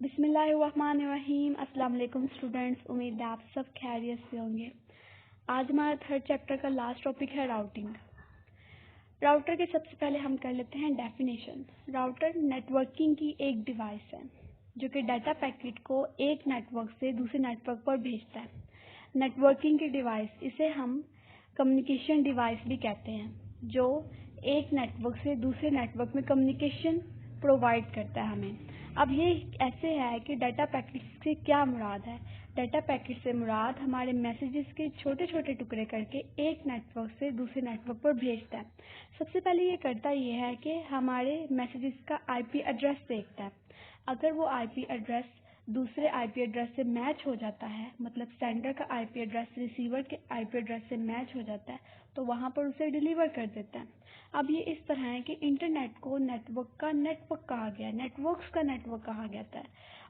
बिस्मिल्लाहिर्रहमानिर्रहीम। अस्सलाम वालेकुम स्टूडेंट्स, उम्मीद है आप सब खैरियत से होंगे। आज हमारा थर्ड चैप्टर का लास्ट टॉपिक है राउटिंग। राउटर के सबसे पहले हम कर लेते हैं डेफिनेशन। राउटर नेटवर्किंग की एक डिवाइस है जो कि डाटा पैकेट को एक नेटवर्क से दूसरे नेटवर्क पर भेजता है। नेटवर्किंग की डिवाइस, इसे हम कम्युनिकेशन डिवाइस भी कहते हैं, जो एक नेटवर्क से दूसरे नेटवर्क में कम्युनिकेशन प्रोवाइड करता है हमें। अब ये ऐसे है कि डाटा पैकेट से क्या मुराद है। डाटा पैकेट से मुराद हमारे मैसेजेस के छोटे छोटे टुकड़े करके एक नेटवर्क से दूसरे नेटवर्क पर भेजता है। सबसे पहले ये करता ये है कि हमारे मैसेजेस का आईपी एड्रेस देखता है। अगर वो आईपी एड्रेस दूसरे आईपी एड्रेस से मैच हो जाता है, मतलब सेंडर का आईपी एड्रेस रिसीवर के आईपी एड्रेस से मैच हो जाता है, तो वहाँ पर उसे डिलीवर कर देता है। अब ये इस तरह है कि इंटरनेट को नेटवर्क का नेटवर्क कहा गया, नेटवर्क्स का नेटवर्क कहा जाता है,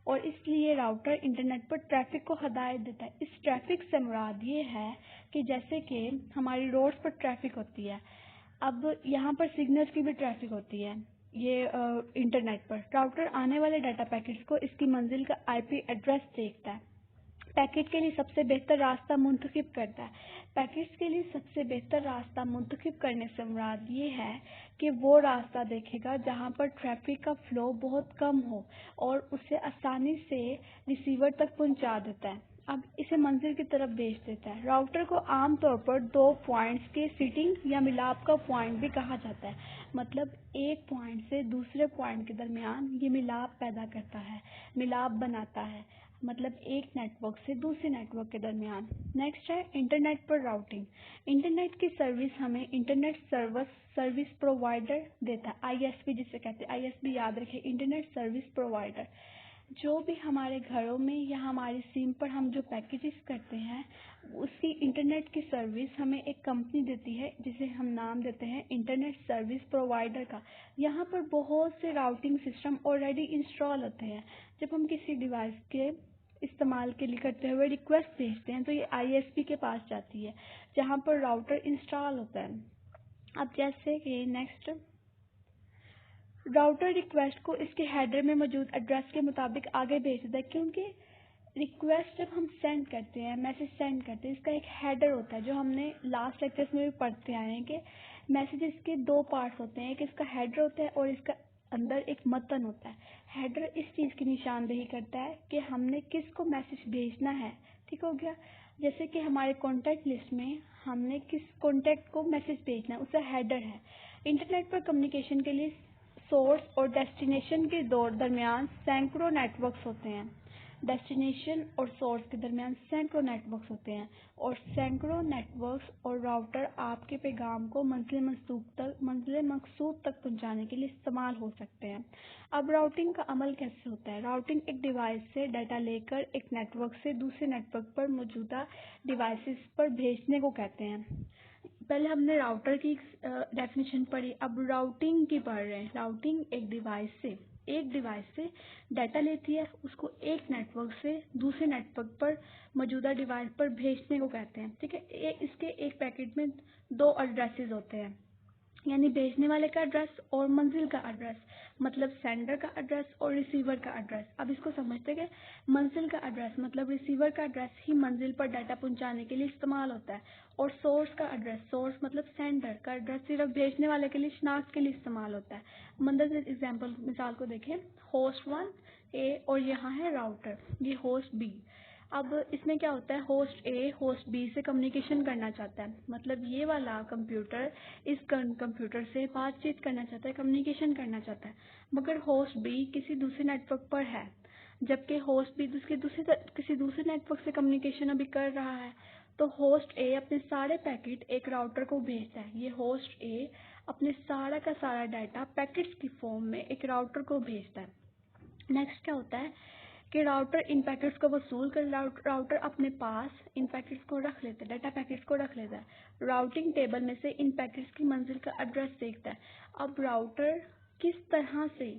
और इसलिए राउटर इंटरनेट पर ट्रैफिक को हदायत देता है। इस ट्रैफिक से मुराद ये है कि जैसे कि हमारी रोड्स पर ट्रैफिक होती है, अब यहाँ पर सिग्नल्स की भी ट्रैफिक होती है। ये इंटरनेट पर राउटर आने वाले डाटा पैकेट्स को इसकी मंजिल का आईपी एड्रेस देखता है। पैकेट के लिए सबसे बेहतर रास्ता मुंतखब करता है। पैकेट्स के लिए सबसे बेहतर रास्ता मुंतखब करने से मुराद ये है कि वो रास्ता देखेगा जहाँ पर ट्रैफिक का फ्लो बहुत कम हो और उसे आसानी से रिसीवर तक पहुँचा देता है। अब इसे मंजिल की तरफ भेज देता है। राउटर को आमतौर पर दो पॉइंट्स के सीटिंग या मिलाप का पॉइंट भी कहा जाता है, मतलब एक पॉइंट से दूसरे पॉइंट के दरमियान ये मिलाप पैदा करता है, मिलाप बनाता है, मतलब एक नेटवर्क से दूसरे नेटवर्क के दरमियान। नेक्स्ट है इंटरनेट पर राउटिंग। इंटरनेट की सर्विस हमें इंटरनेट सर्विस प्रोवाइडर देता है, आईएसपी जिसे कहते हैं। आईएसपी याद रखें, इंटरनेट सर्विस प्रोवाइडर। जो भी हमारे घरों में या हमारी सिम पर हम जो पैकेजेस करते हैं, उसकी इंटरनेट की सर्विस हमें एक कंपनी देती है जिसे हम नाम देते हैं इंटरनेट सर्विस प्रोवाइडर का। यहाँ पर बहुत से राउटिंग सिस्टम ऑलरेडी इंस्टॉल होते हैं। जब हम किसी डिवाइस के इस्तेमाल के लिए करते हुए रिक्वेस्ट भेजते हैं तो ये आईएसपी के पास जाती है जहाँ पर राउटर इंस्टॉल होता है। अब जैसे कि नेक्स्ट, राउटर रिक्वेस्ट को इसके हेडर में मौजूद एड्रेस के मुताबिक आगे भेज देता है, क्योंकि रिक्वेस्ट जब हम सेंड करते हैं, मैसेज सेंड करते हैं, इसका एक हेडर होता है जो हमने लास्ट लेक्चर्स में भी पढ़ते आए हैं कि मैसेजेस के दो पार्ट्स होते हैं, एक इसका हेडर होता है और इसका अंदर एक मतन होता है। हेडर इस चीज़ की निशानदेही करता है कि हमने किसको मैसेज भेजना है। ठीक हो गया। जैसे कि हमारे कॉन्टैक्ट लिस्ट में हमने किस कॉन्टैक्ट को मैसेज भेजना है, उसका हेडर है। इंटरनेट पर कम्युनिकेशन के लिए सोर्स और डेस्टिनेशन के दरमियान सैकड़ों नेटवर्क्स होते हैं। डेस्टिनेशन और सोर्स के दरमियान सैकड़ों नेटवर्क्स होते हैं और सैकड़ों नेटवर्क्स और राउटर आपके पैगाम को मंजिल मकसूद तक पहुंचाने के लिए इस्तेमाल हो सकते हैं। अब राउटिंग का अमल कैसे होता है। राउटिंग एक डिवाइस से डाटा लेकर एक नेटवर्क से दूसरे नेटवर्क पर मौजूदा डिवाइसेस पर भेजने को कहते हैं। पहले हमने राउटर की डेफिनेशन पढ़ी, अब राउटिंग की पढ़ रहे हैं। राउटिंग एक डिवाइस से डाटा लेती है, उसको एक नेटवर्क से दूसरे नेटवर्क पर मौजूदा डिवाइस पर भेजने को कहते हैं। ठीक है। इसके एक पैकेट में दो एड्रेसेस होते हैं, यानी भेजने वाले का एड्रेस और मंजिल का एड्रेस, मतलब सेंडर का एड्रेस और रिसीवर का एड्रेस। अब इसको समझते हैं कि मंजिल का एड्रेस मतलब रिसीवर का एड्रेस ही मंजिल पर डाटा पहुंचाने के लिए इस्तेमाल होता है, और सोर्स का एड्रेस, सोर्स मतलब सेंडर का एड्रेस सिर्फ भेजने वाले के लिए, शनाख्त के लिए इस्तेमाल होता है। मतलब एग्जाम्पल मिसाल को देखें, होस्ट 1 ए और यहाँ है राउटर, ये होस्ट बी। अब इसमें क्या होता है, होस्ट ए होस्ट बी से कम्युनिकेशन करना चाहता है, मतलब ये वाला कंप्यूटर इस कंप्यूटर से बातचीत करना चाहता है, कम्युनिकेशन करना चाहता है, मगर होस्ट बी किसी दूसरे नेटवर्क पर है, जबकि होस्ट बी किसी दूसरे नेटवर्क से कम्युनिकेशन अभी कर रहा है। तो होस्ट ए अपने सारे पैकेट एक राउटर को भेजता है। ये होस्ट ए अपने सारा का सारा डाटा पैकेट्स की फॉर्म में एक राउटर को भेजता है। नेक्स्ट क्या होता है कि राउटर इन पैकेट्स को वसूल कर राउटर अपने पास इन पैकेट्स को रख लेता है, डाटा पैकेट्स को रख लेता है। राउटिंग टेबल में से इन पैकेट्स की मंजिल का एड्रेस देखता है। अब राउटर किस तरह से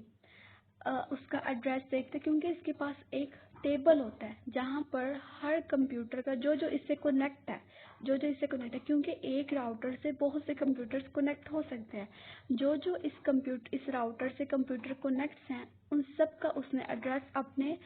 उसका एड्रेस देखते हैं, क्योंकि इसके पास एक टेबल होता है जहाँ पर हर कंप्यूटर का जो इससे कनेक्ट है जो जो इससे कनेक्ट है, क्योंकि एक राउटर से बहुत से कंप्यूटर्स कनेक्ट हो सकते हैं। जो जो इस राउटर से कंप्यूटर कनेक्ट हैं उन सब का उसने एड्रेस अपने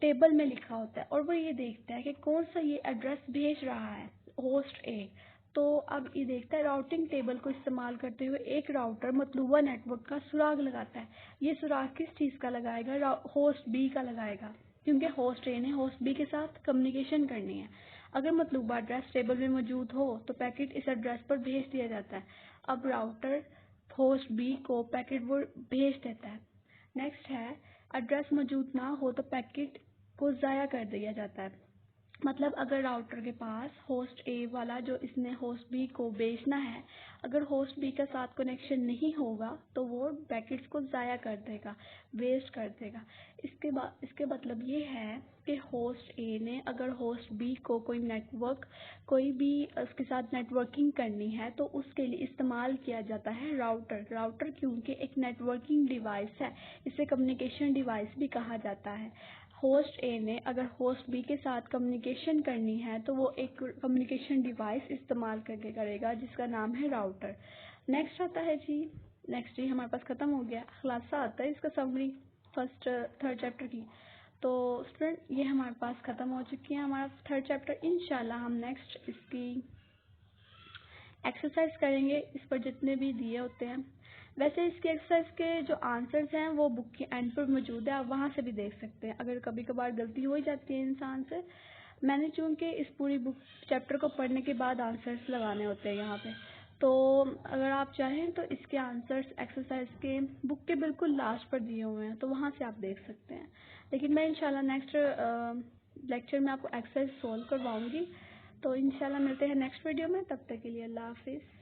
टेबल में लिखा होता है और वो ये देखता है कि कौन सा ये एड्रेस भेज रहा है, होस्ट ए। तो अब ये देखता है राउटिंग टेबल को इस्तेमाल करते हुए एक राउटर मतलूबा नेटवर्क का सुराग लगाता है। ये सुराग किस चीज़ का लगाएगा? होस्ट बी का लगाएगा, क्योंकि होस्ट ए ने होस्ट बी के साथ कम्युनिकेशन करनी है। अगर मतलूबा एड्रेस टेबल में मौजूद हो तो पैकेट इस एड्रेस पर भेज दिया जाता है। अब राउटर होस्ट बी को पैकेट वो भेज देता है। नेक्स्ट है, एड्रेस मौजूद ना हो तो पैकेट को ज़ाया कर दिया जाता है। मतलब अगर राउटर के पास होस्ट ए वाला जो इसने होस्ट बी को भेजना है, अगर होस्ट बी के साथ कनेक्शन नहीं होगा तो वो पैकेट्स को ज़ाया कर देगा, वेस्ट कर देगा। इसके मतलब ये है कि होस्ट ए ने अगर होस्ट बी को कोई भी उसके साथ नेटवर्किंग करनी है तो उसके लिए इस्तेमाल किया जाता है राउटर क्योंकि एक नेटवर्किंग डिवाइस है, इसे कम्युनिकेशन डिवाइस भी कहा जाता है। होस्ट ए ने अगर होस्ट बी के साथ कम्युनिकेशन करनी है तो वो एक कम्युनिकेशन डिवाइस इस्तेमाल करके करेगा जिसका नाम है राउटर। नेक्स्ट आता है जी, नेक्स्ट जी हमारे पास ख़त्म हो गया, खुलासा आता है इसका समरी थर्ड चैप्टर की। तो स्टूडेंट ये हमारे पास ख़त्म हो चुकी है हमारा थर्ड चैप्टर। इंशाल्लाह हम नेक्स्ट इसकी एक्सरसाइज करेंगे इस पर जितने भी दिए होते हैं। वैसे इसके एक्सरसाइज के जो आंसर्स हैं वो बुक के एंड पर मौजूद है, आप वहाँ से भी देख सकते हैं। अगर कभी कभार गलती हो ही जाती है इंसान से, मैंने चूँकि इस पूरी बुक चैप्टर को पढ़ने के बाद आंसर्स लगाने होते हैं यहाँ पे, तो अगर आप चाहें तो इसके आंसर्स एक्सरसाइज के बुक के बिल्कुल लास्ट पर दिए हुए हैं, तो वहाँ से आप देख सकते हैं। लेकिन मैं इंशाल्लाह नेक्स्ट लेक्चर में आपको एक्सरसाइज सॉल्व करवाऊँगी। तो इंशाल्लाह मिलते हैं नेक्स्ट वीडियो में, तब तक के लिए अल्लाह हाफिज़।